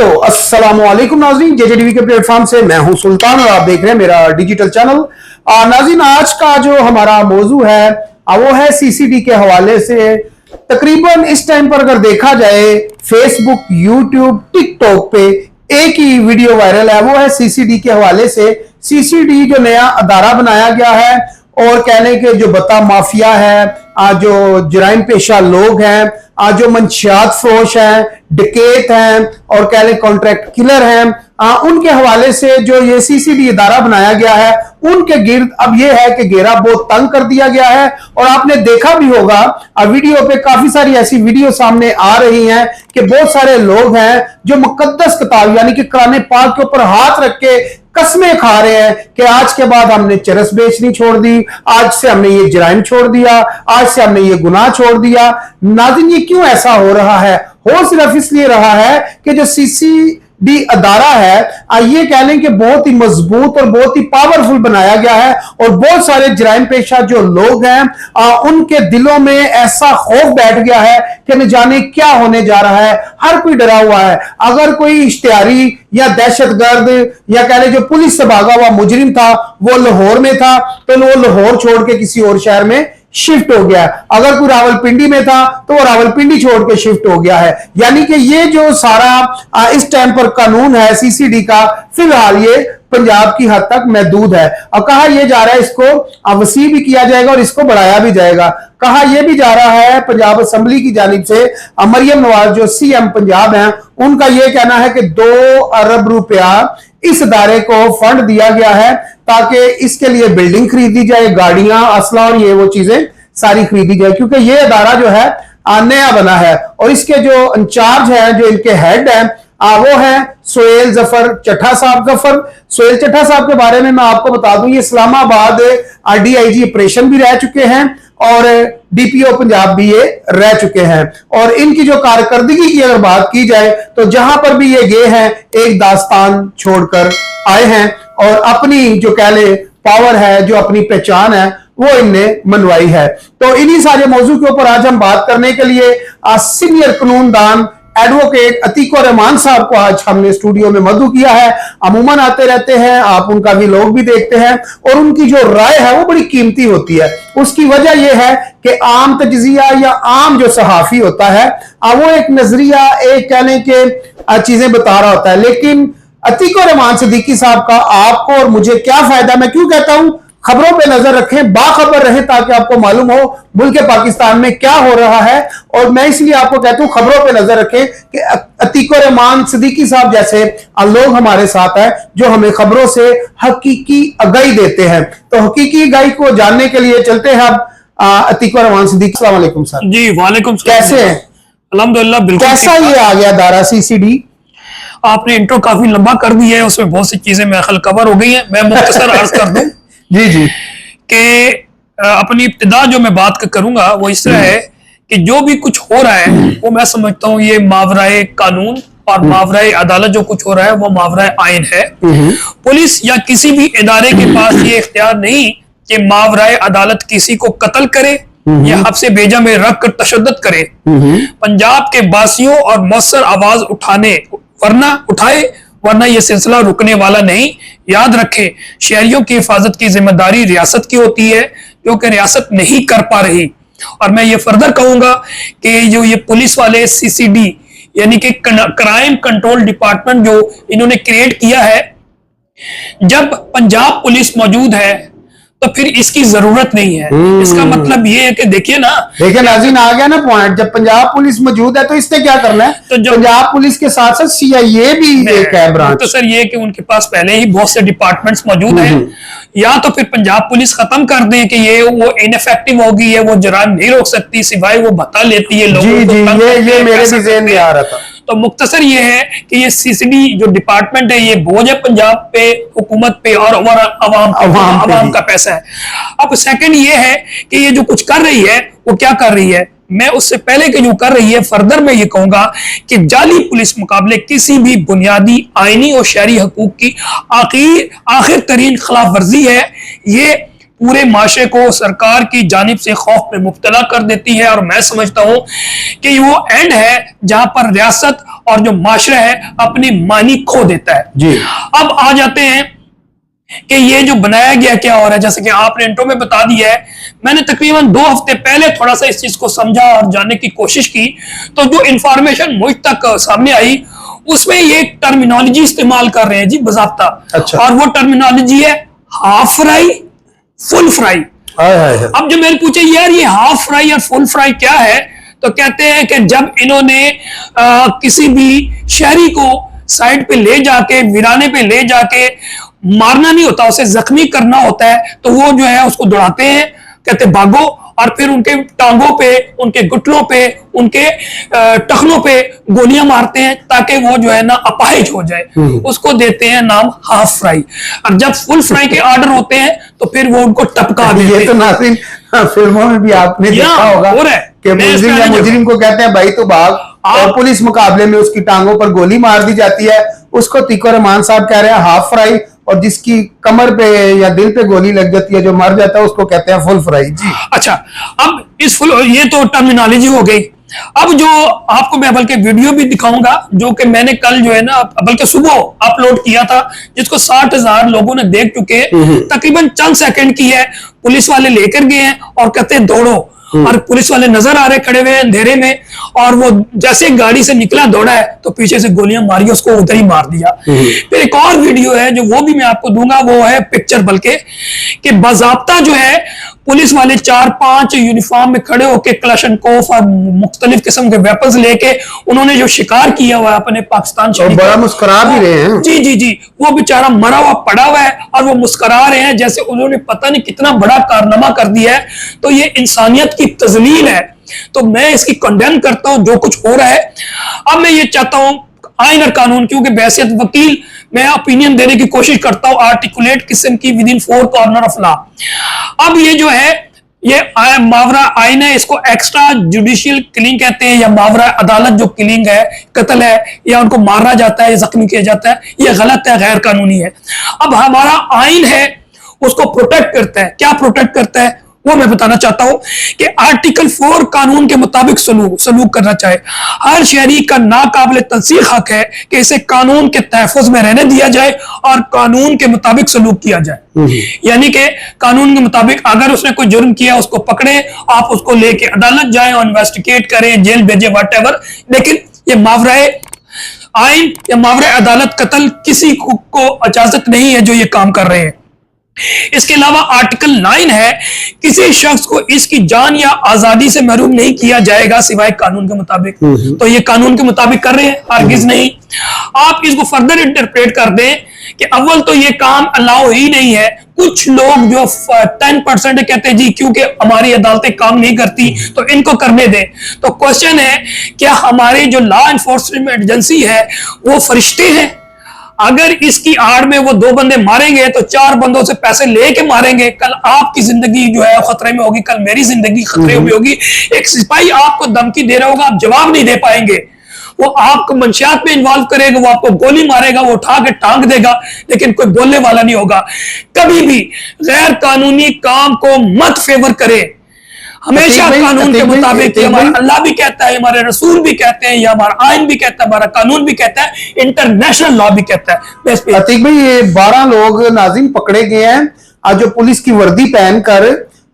तो अस्सलामुअलैकुम नाज़रीन, जेजेडीवी के प्लेटफॉर्म से मैं हूं सुल्तान और आप देख रहे हैं मेरा डिजिटल चैनल। नाज़रीन, आज का जो हमारा मौजू है वो है सीसीडी के हवाले से। तकरीबन इस टाइम पर अगर देखा जाए फेसबुक, यूट्यूब, टिकटॉक पे एक ही वीडियो वायरल है, वो है सीसीडी के हवाले से। सीसीडी जो नया अदारा बनाया गया है और कहने के जो बता माफिया है, जो जराइम पेशा लोग हैं, जो मंशियात फरोश हैं, डकैत हैं और कह लें कॉन्ट्रैक्ट किलर हैं, उनके हवाले से जो ये सीसीडी इदारा बनाया गया है उनके गिर्द अब ये है कि घेरा बहुत तंग कर दिया गया है। और आपने देखा भी होगा वीडियो पे काफी सारी ऐसी वीडियो सामने आ रही हैं कि बहुत सारे लोग हैं जो मुकद्दस किताब यानी कि कुरान पाक के ऊपर हाथ रख के कसमें खा रहे हैं कि आज के बाद हमने चरस बेचनी छोड़ दी, आज से हमने ये जराइम छोड़ दिया, आज से हमने ये गुनाह छोड़ दिया। नाज़रीन, ये क्यों ऐसा हो रहा है? हो सिर्फ इसलिए रहा है कि जो सीसीडी अदारा है ये कह लें कि बहुत ही मजबूत और बहुत ही पावरफुल बनाया गया है और बहुत सारे जराइम पेशा जो लोग हैं उनके दिलों में ऐसा खौफ बैठ गया है कि न जाने क्या होने जा रहा है। हर कोई डरा हुआ है। अगर कोई इश्तिहारी या दहशतगर्द या कह लें जो पुलिस से भागा हुआ मुजरिम था वो लाहौर में था तो वो लाहौर छोड़ के किसी और शहर में शिफ्ट हो गया। अगर कोई रावलपिंडी में था तो वो रावलपिंडी छोड़ के शिफ्ट हो गया है। यानी कि ये जो सारा इस टाइम पर कानून है सीसीडी का, फिलहाल ये पंजाब की हद तक महदूद है और कहा यह जा रहा है इसको वसी भी किया जाएगा और इसको बढ़ाया भी जाएगा। कहा यह भी जा रहा है पंजाब असेंबली की जानिब से, मरियम नवाज जो सीएम पंजाब हैं उनका यह कहना है कि 2 अरब रुपया इस इदारे को फंड दिया गया है ताकि इसके लिए बिल्डिंग खरीदी जाए, गाड़ियां, असला और ये वो चीजें सारी खरीदी जाए, क्योंकि ये इदारा जो है नया बना है और इसके जो इंचार्ज है, जो इनके हेड है वो है सोहेल जफर चट्टा साहब। सोहेल चट्टा साहब के बारे में मैं आपको बता दूं, ये इस्लामाबाद डीआईजी ऑपरेशन भी रह चुके हैं और डीपीओ पंजाब भी ये रह चुके हैं। और इनकी जो कारकर्दगी की अगर बात की जाए तो जहां पर भी ये गए हैं एक दास्तान छोड़कर आए हैं और अपनी जो कह ले पावर है, जो अपनी पहचान है वो इनने मनवाई है। तो इन्हीं सारे मौजू के ऊपर आज हम बात करने के लिए सीनियर कानूनदान एडवोकेट अतीकुर रहमान साहब को आज हमने स्टूडियो में मदऊ किया है। अमूमन आते रहते हैं, आप उनका भी लोग भी देखते हैं और उनकी जो राय है वो बड़ी कीमती होती है। उसकी वजह यह है कि आम तजजिया या आम जो सहाफी होता है वो एक नजरिया, एक कहने के चीजें बता रहा होता है, लेकिन अतीकुर रहमान सिद्दीकी साहब का आपको और मुझे क्या फायदा? मैं क्यों कहता हूं खबरों पे नजर रखें, बाखबर रहें ताकि आपको मालूम हो मुल्क पाकिस्तान में क्या हो रहा है। और मैं इसलिए आपको कहता हूं खबरों पे नजर रखें कि अतीकुर रहमान सिद्दीकी साहब जैसे लोग हमारे साथ हैं जो हमें खबरों से हकीकी आगाही देते हैं। तो हकीकी आगाही को जानने के लिए चलते हैं अब अतीकुर रहमान सिद्दीकी। अस्सलाम वालेकुम सर। जी वालेकुम सलाम। कैसे हैं? अल्हम्दुलिल्लाह बिल्कुल। कैसा ये आ गया दारा सीसीडी? आपने इंट्रो काफी लंबा कर दी है, उसमें बहुत सी चीजें मेरे ख्याल कवर हो गई हैं। मैं मुख्तसर अर्ज कर दूं जी जी कि अपनी इब्तिदा जो मैं बात करूंगा वो इस तरह है कि जो भी कुछ हो रहा है वो मैं समझता हूँ ये मावराए कानून और मावराए अदालत जो कुछ हो रहा है वो मावराए आइन है। पुलिस या किसी भी इदारे के पास ये इख्तियार नहीं कि मावराए अदालत किसी को कत्ल करे या हब्से बेजा में रख कर तशद्दुद करे। पंजाब के बासियों और मौसर आवाज उठाए वरना यह सिलसिला रुकने वाला नहीं। याद रखें, शहरियों की हिफाजत की जिम्मेदारी रियासत की होती है क्योंकि रियासत नहीं कर पा रही। और मैं ये फर्दर कहूंगा कि जो ये पुलिस वाले सीसीडी यानी कि क्राइम कंट्रोल डिपार्टमेंट जो इन्होंने क्रिएट किया है, जब पंजाब पुलिस मौजूद है तो फिर इसकी जरूरत नहीं है। इसका मतलब ये है कि देखिए नाज़रीन आ गया ना पॉइंट, जब पंजाब पुलिस मौजूद है तो इसने क्या करना है? तो पंजाब पुलिस के साथ साथ सीआईए भी एक है ब्रांच। तो सर ये कि उनके पास पहले ही बहुत से डिपार्टमेंट्स मौजूद हैं, या तो फिर पंजाब पुलिस खत्म कर दें कि ये वो इनफेक्टिव होगी, है वो जराइम नहीं रोक सकती, सिवाय वो भत्ता लेती है लोगों को। ये मेरे भी ज़हन में आ रहा था। तो मुख्तसर ये है कि ये सीसीडी जो डिपार्टमेंट है ये बोझ है पंजाब पे, हुकूमत पे और अवाम का पैसा है। अब सेकंड ये है कि ये जो कुछ कर रही है वो क्या कर रही है, मैं उससे पहले कि जो कर रही है फर्दर मैं ये कहूंगा कि जाली पुलिस मुकाबले किसी भी बुनियादी आईनी और शहरी हकूक की आखिर तरीन खिलाफ वर्जी है। ये पूरे माशरे को सरकार की जानिब से खौफ में मुब्तला कर देती है। और मैं समझता हूं कि वो एंड है जहां पर रियासत और जो माशरा है अपनी मानी खो देता है जी। अब आ जाते हैं कि ये जो बनाया गया क्या हो रहा है, जैसे कि आपने इंट्रो में बता दिया है। मैंने तकरीबन 2 हफ्ते पहले थोड़ा सा इस चीज को समझा और जानने की कोशिश की, तो जो इंफॉर्मेशन मुझ तक सामने आई उसमें ये टर्मिनोलॉजी इस्तेमाल कर रहे हैं जी बाज़ाब्ता। अच्छा। और वो टर्मिनोलॉजी है हाफ फ्राई, फुल फ्राई। अब जो मैंने पूछा यार ये हाफ फ्राई और फुल फ्राई क्या है, तो कहते हैं कि जब इन्होंने किसी भी शहरी को साइड पे ले जाके, वीराने पे ले जाके मारना नहीं होता, उसे जख्मी करना होता है, तो वो जो है उसको दौड़ाते हैं, कहते भागो, और फिर उनके टांगों पे, उनके घुटनों पे, उनके टखनों पे गोलियां मारते हैं ताकि वो जो है ना अपाहिज हो जाए। उसको देते हैं नाम हाफ फ्राई। और जब फुल फ्राई के ऑर्डर होते हैं तो फिर वो उनको टपका देते हैं। ये तो नाज़रीन फिल्मों में भी आपने देखा होगा कि मुजरिम को कहते हैं भाई तो भाग, और पुलिस मुकाबले में उसकी टांगों पर गोली मार दी जाती है। उसको तीको रहमान साहब कह रहे हैं हाफ फ्राई, और जिसकी कमर पे या दिल पे गोली लग जाती है, जो मर जाता है, उसको कहते हैं फुल फ्राई जी। अच्छा, अब इस फुल, ये तो टर्मिनोलॉजी हो गई। अब जो आपको मैं बल्कि वीडियो भी दिखाऊंगा जो कि मैंने कल जो है ना बल्कि सुबह अपलोड किया था, जिसको 60,000 लोगों ने देख चुके हैं। तकरीबन चंद सेकंड की है। पुलिस वाले लेकर गए हैं और कहते हैं दौड़ो, और पुलिस वाले नजर आ रहे खड़े हुए अंधेरे में, और वो जैसे गाड़ी से निकला दौड़ा है तो पीछे से गोलियां मारी, उसको उधर ही मार दिया। फिर एक और वीडियो है जो वो भी मैं आपको दूंगा, वो है पिक्चर बल्कि कि बाज़ाब्ता जो है पुलिस वाले 4-5 यूनिफॉर्म में खड़े होकर क्लशनकोफ और मुख्तलिफ किस्म के वेपन्स लेके उन्होंने जो शिकार किया हुआ है अपने पाकिस्तान और बड़ा मुस्कुरा भी रहे हैं। जी जी जी, वो बेचारा मरा हुआ पड़ा हुआ है और वो मुस्कुरा रहे हैं जैसे उन्होंने पता नहीं कितना बड़ा कारनामा कर दिया है। तो ये इंसानियत की तजलील है। तो मैं इसकी कंडेम करता हूं जो कुछ हो रहा है। अब मैं ये चाहता हूं आइन और कानून, क्योंकि बहैसियत वकील मैं ओपिनियन देने की कोशिश करता हूं आर्टिकुलेट किस्म की with in 4 corner of law. अब ये जो है ये मावरा आइन है, इसको एक्स्ट्रा जुडिशियल किलिंग कहते हैं, या मावरा अदालत जो किलिंग है, कत्ल है, या उनको मारा जाता है, जख्मी किया जाता है, ये गलत है, गैर कानूनी है। अब हमारा आइन है उसको प्रोटेक्ट करता है। क्या प्रोटेक्ट करता है वो मैं बताना चाहता हूं कि आर्टिकल 4 कानून के मुताबिक सलूक करना चाहे। हर शहरी का नाकाबिल तंसीख हक है कि इसे कानून के तहफ़्फ़ुज़ में रहने दिया जाए और कानून के मुताबिक सलूक किया जाए। यानी कि कानून के मुताबिक अगर उसने कोई जुर्म किया उसको पकड़े, आप उसको लेके अदालत जाएं और इन्वेस्टिगेट करें, जेल भेजे, व्हाटएवर। लेकिन ये मावराए आइन या मावराए अदालत कत्ल किसी को इजाजत नहीं है जो ये काम कर रहे हैं। इसके अलावा आर्टिकल 9 है, किसी शख्स को इसकी जान या आजादी से महरूम नहीं किया जाएगा सिवाय कानून के मुताबिक। तो ये कानून के मुताबिक कर रहे हैं, हरगिज नहीं। आप इसको फर्दर इंटरप्रेट कर दें कि अव्वल तो ये काम अलाउ ही नहीं है। कुछ लोग जो 10% कहते हैं जी क्योंकि हमारी अदालतें काम नहीं करती तो इनको करने दें। तो क्वेश्चन है क्या हमारी जो लॉ एनफोर्समेंट एजेंसी है वो फरिश्ते हैं? अगर इसकी आड़ में वो 2 बंदे मारेंगे तो 4 बंदों से पैसे लेके मारेंगे। कल आपकी जिंदगी जो है खतरे में होगी, कल मेरी जिंदगी खतरे में होगी। एक सिपाही आपको धमकी दे रहा होगा, आप जवाब नहीं दे पाएंगे, वो आपको मंशियात में इन्वॉल्व करेगा, वो आपको गोली मारेगा, वो उठा के टांग देगा, लेकिन कोई बोलने वाला नहीं होगा। कभी भी गैर कानूनी काम को मत फेवर करे, हमेशा कानून के मुताबिक। हमारा अल्लाह भी कहता है, हमारे रसूल भी कहते हैं, या हमारा आइन भी कहता है, हमारा कानून भी कहता है, इंटरनेशनल लॉ भी कहता है। अतीक भाई ये 12 लोग नाज़रीन पकड़े गए हैं आज जो पुलिस की वर्दी पहनकर,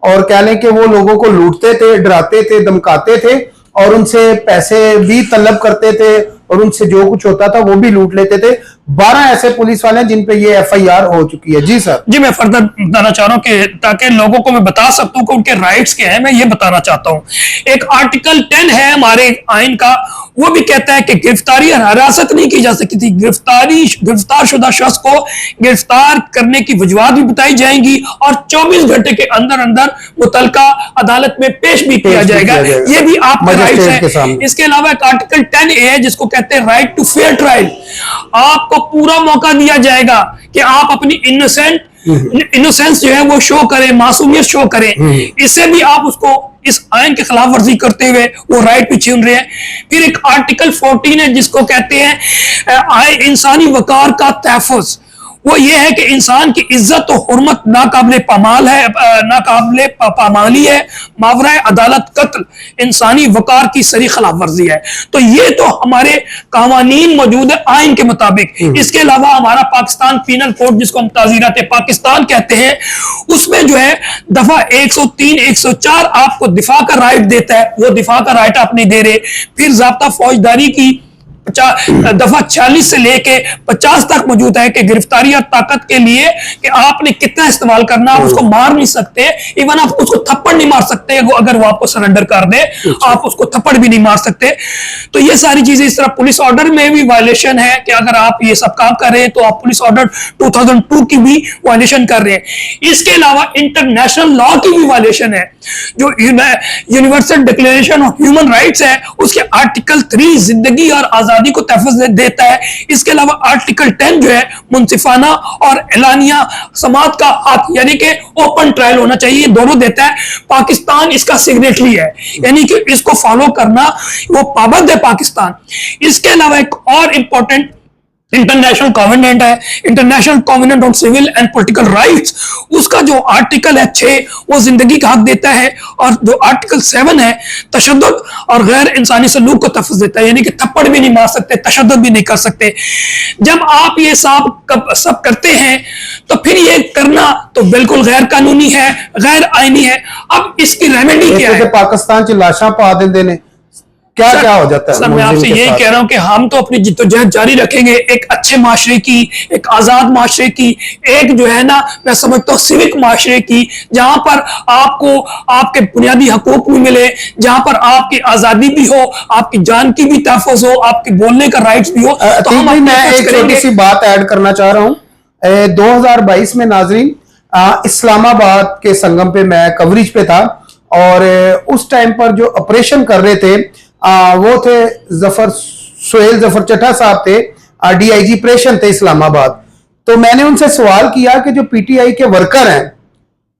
और कह लें कि वो लोगों को लूटते थे, डराते थे, धमकाते थे और उनसे पैसे भी तलब करते थे और उनसे जो कुछ होता था वो भी लूट लेते थे। 12 ऐसे पुलिस वाले हैं जिन पे ये FIR हो चुकी है। जी सर। जी मैं फर्दर बताना चाह रहा हूं कि ताकि लोगों को मैं बता सकता हूं कि उनके राइट्स क्या हैं, मैं ये बताना चाहता हूं। एक आर्टिकल 10 है हमारे आइन का, वो भी कहता है कि गिरफ्तारी और हिरासत नहीं की जा सकती थी। गिरफ्तार शुदा शख्स को गिरफ्तार करने की वजूहात भी बताई जाएंगी और 24 घंटे के अंदर अंदर मुतलका अदालत में पेश भी किया जाएगा। ये भी आपका राइट है। इसके अलावा एक आर्टिकल 10A है जिसको कहते हैं राइट टू फेयर ट्रायल। आपको पूरा मौका दिया जाएगा कि आप अपनी इनोसेंस जो है वो शो करें, मासूमियत शो करें। इससे भी आप उसको इस आइन के खिलाफ वर्जी करते हुए वो राइट भी छीन रहे हैं। फिर एक आर्टिकल 14 है जिसको कहते हैं इंसानी वकार का तहफ़्फ़ुज़। वो ये है कि इंसान की इज्जत और हुर्मत नाकाबिले पामाल है, नाकाबिले पामाली है। मावरा अदालत कत्ल इंसानी वकार की सरी खिलाफ वर्जी है। तो ये तो हमारे कानून मौजूद है आइन के मुताबिक। इसके अलावा हमारा पाकिस्तान पीनल कोड, जिसको हम ताज़ीरात पाकिस्तान कहते हैं, उसमें जो है दफा 103 104 आपको दिफा का राइट देता है, वो दिफा का राइट आप नहीं दे रहे। फिर ज़ाब्ता फौजदारी की दफा 46 से लेके 50 तक मौजूद है कि गिरफ्तारी और ताकत के लिए कि आपने कितना इस्तेमाल करना, आप उसको मार नहीं सकते, इवन आप उसको थप्पड़ नहीं मार सकते। अगर वो आपको सरेंडर कर दे आप उसको थप्पड़ भी नहीं मार सकते। तो ये सारी चीजें, इस तरह पुलिस ऑर्डर में भी वायलेशन है कि अगर आप ये सब काम कर रहे हैं तो आप पुलिस ऑर्डर 2002 की भी वायलेशन कर रहे हैं। इसके अलावा इंटरनेशनल लॉ की भी वायलेशन है। जो universal declaration of human rights है, उसके आर्टिकल 3 जिंदगी और आजादी को तहफ़्फ़ुज़ देता है। इसके अलावा आर्टिकल 10 जो है मुंसिफाना और एलानिया समात का हक, यानी कि ओपन ट्रायल होना चाहिए, दोनों देता है। पाकिस्तान इसका सिग्नेटरी है, यानी कि इसको फॉलो करना वो पाबंद है पाकिस्तान। इसके अलावा एक और इंपॉर्टेंट इंटरनेशनल कॉवेनेंट है, international covenant on civil and political rights. उसका जो आर्टिकल है 6 वो जिंदगी का हक देता है, और जो आर्टिकल 7 है तशद्दुद और गैर इंसानी सलूक को तहफ़्फ़ुज़ देता है, यानी कि थप्पड़ भी नहीं मार सकते, तशद्दुद भी नहीं कर सकते। जब आप ये सब करते हैं तो फिर ये करना तो बिल्कुल गैर कानूनी है, गैर आईनी है। अब इसकी रेमेडी क्या है? पाकिस्तान च लाशा पा देंगे ने, क्या क्या हो जाता है? सर मैं आपसे यही कह रहा हूं कि हम तो अपनी जिद्दोजहद जारी रखेंगे, एक अच्छे माशरे की, एक आजाद माशरे की, एक जो है ना मैं समझता हूँ सिविक माशरे की, जहां पर आपको आपके बुनियादी हकूक भी मिले, जहां पर आपकी आजादी भी हो, आपकी जान की भी तहफ़्फ़ुज़ हो, आपके बोलने का राइट्स भी हो। तो हम मैं एक छोटी सी बात ऐड करना चाह रहा हूँ। 2022 में नाजरीन इस्लामाबाद के संगम पे मैं कवरेज पे था, और उस टाइम पर जो ऑपरेशन कर रहे थे वो थे सुहेल जफर चट्टा साहब थे, डीआईजी ऑपरेशन थे इस्लामाबाद। तो मैंने उनसे सवाल किया कि जो पीटीआई के वर्कर हैं,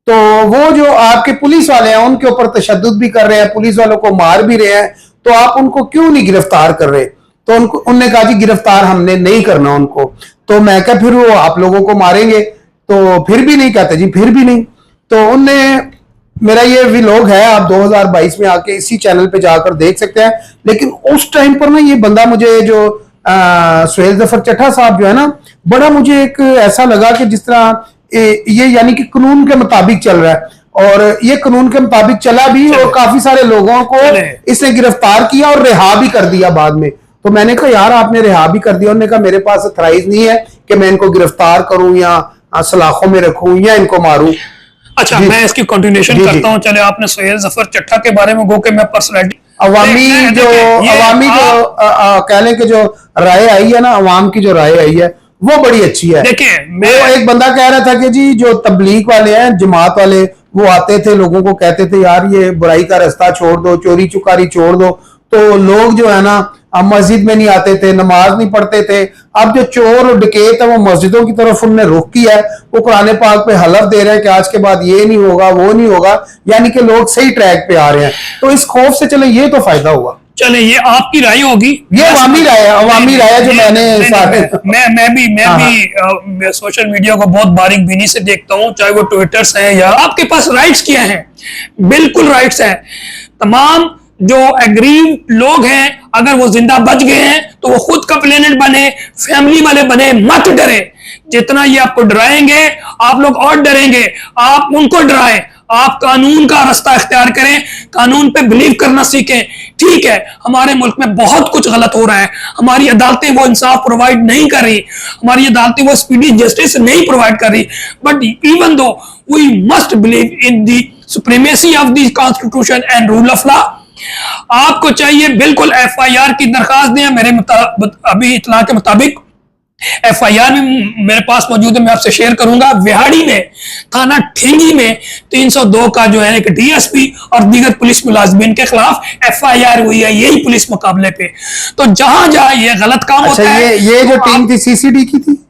तो वो जो आपके पुलिस वाले हैं उनके ऊपर तशद्दुद भी कर रहे हैं, पुलिस वालों को मार भी रहे हैं, तो आप उनको क्यों नहीं गिरफ्तार कर रहे? तो उनने कहा जी गिरफ्तार हमने नहीं करना उनको। तो मैं क्या फिर वो आप लोगों को मारेंगे? तो फिर भी नहीं कहते जी, फिर भी नहीं। तो उनने, मेरा ये व्लॉग है, आप 2022 में आके इसी चैनल पे जाकर देख सकते हैं। लेकिन उस टाइम पर ना ये बंदा मुझे जो सुहेल जफर चट्टा साहब जो है ना, बड़ा मुझे एक ऐसा लगा कि जिस तरह ये यानी कि कानून के मुताबिक चल रहा है, और ये कानून के मुताबिक चला भी, और काफी सारे लोगों को इसने गिरफ्तार किया और रिहा भी कर दिया बाद में। तो मैंने कहा यार आपने रिहा भी कर दिया। उन्होंने कहा मेरे पास अथराइज नहीं है कि मैं इनको गिरफ्तार करूं या सलाखों में रखूं या इनको मारूं। अच्छा, मैं इसकी कंटिन्यूएशन करता हूं। चले, आपने सुहेल जफर चट्टा के बारे में गो के मैं पर्सनैलिटी अवामी जो कह लें कि जो राय आई है ना, अवाम की जो राय आई है वो बड़ी अच्छी है। देखिए, मैं एक बंदा कह रहा था कि जी जो तबलीग वाले हैं, जमात वाले, वो आते थे लोगों को कहते थे यार ये बुराई का रास्ता छोड़ दो, चोरी चुकारी छोड़ दो। तो लोग जो है ना मस्जिद में नहीं आते थे, नमाज नहीं पढ़ते थे। अब जो चोर और डकैत है वो मस्जिदों की तरफ उनने रुख किया है, वो कुरान पाक पे हलफ दे रहे हैं कि आज के बाद ये नहीं होगा, वो नहीं होगा, यानी कि लोग सही ट्रैक पे आ रहे हैं। तो इस खौफ से चले, ये तो फायदा हुआ। चले, ये आपकी राय होगी, ये अवामी राय है, अवामी राय है जो मैंने मैं भी सोशल मीडिया को बहुत बारीक बीनी से देखता हूँ, चाहे वो ट्विटर्स हैं या आपके पास राइट्स क्या हैं, बिल्कुल राइट्स हैं। तमाम जो एग्रीव लोग हैं, अगर वो जिंदा बच गए हैं तो वो खुद कंप्लेनेंट बने, फैमिली वाले बने, मत डरे। जितना ये आपको डराएंगे आप लोग और डरेंगे, आप उनको डराएं। आप कानून का रास्ता इख्तियार करें, कानून पे बिलीव करना सीखें। ठीक है, हमारे मुल्क में बहुत कुछ गलत हो रहा है, हमारी अदालतें वो इंसाफ प्रोवाइड नहीं कर रही, हमारी अदालतें वो स्पीडी जस्टिस नहीं प्रोवाइड कर रही, but even though we must believe in the supremacy of the constitution and rule of law. आपको चाहिए बिल्कुल FIR की दरखास्त दें। मेरे अभी इत्तला के मुताबिक FIR में मेरे पास मौजूद है, मैं आपसे शेयर करूंगा। विहाड़ी में, थाना ठेंगी में 302 का जो है एक DSP और दीगर पुलिस मुलाजमीन के खिलाफ FIR हुई है, यही पुलिस मुकाबले पे। तो जहां जहां ये गलत काम होता है, ये जो टीम थी CCD की थी,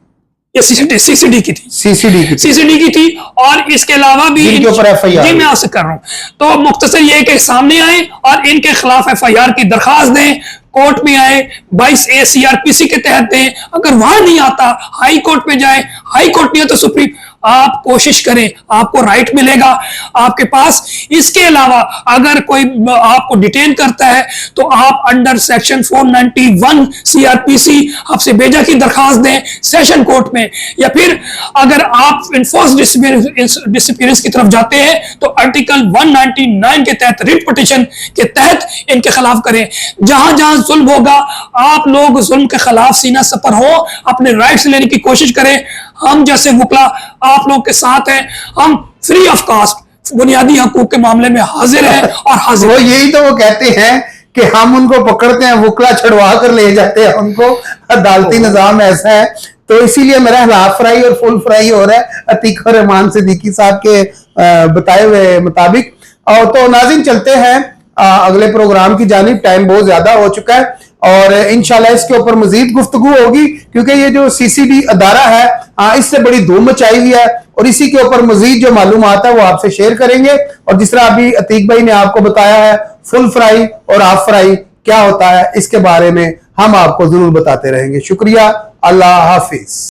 ये CCD की थी, CCD की थी। और इसके अलावा भी इनके ऊपर FIR, जी मैं आपसे कर रहा हूं, तो मुख्तसर ये कि सामने आए और इनके खिलाफ FIR की दरखास्त दें, कोर्ट में आए, 22A CRPC के तहत दें। अगर वहां नहीं आता, हाई कोर्ट में जाए, हाई कोर्ट नहीं है तो सुप्रीम, आप कोशिश करें, आपको राइट मिलेगा आपके पास। इसके अलावा अगर कोई आपको डिटेन करता है तो आप अंडर सेक्शन 491 सीआरपीसी आपसे बेजा की दरखास्त दें सेशन कोर्ट में, या फिर अगर आप इन्फोर्स डिसअपीयरेंस की तरफ जाते हैं तो आर्टिकल 199 के तहत रिट पिटीशन के तहत इनके खिलाफ करें। जहां जहां जुल्म होगा आप लोग जुल्म के खिलाफ सीना सपर हो, अपने राइट्स लेने की कोशिश करें। हम जैसे वुकला आप लोग के साथ हैं, हम फ्री ऑफ कॉस्ट बुनियादी हकूक के मामले में हाजिर हैं और हाजिर वो यही तो वो कहते हैं कि हम उनको पकड़ते हैं, वुकला छुड़वा कर ले जाते हैं उनको, अदालती निजाम ऐसा है। तो इसीलिए मेरा हाफ फ्राई और फुल फ्राई हो रहा है अतीक और रहमान सिद्दीकी साहब के बताए हुए मुताबिक। और तो नाज़रीन चलते हैं अगले प्रोग्राम की जानिब, टाइम बहुत ज्यादा हो चुका है और इंशाल्लाह इसके ऊपर मजीद गुफ्तगू होगी, क्योंकि ये जो सीसीडी अदारा है इससे बड़ी धूम मचाई हुई है और इसी के ऊपर मजीद जो मालूमात है वो आपसे शेयर करेंगे। और जिस तरह अभी अतीक भाई ने आपको बताया है फुल फ्राई और हाफ फ्राई क्या होता है, इसके बारे में हम आपको जरूर बताते रहेंगे। शुक्रिया, अल्लाह हाफिज।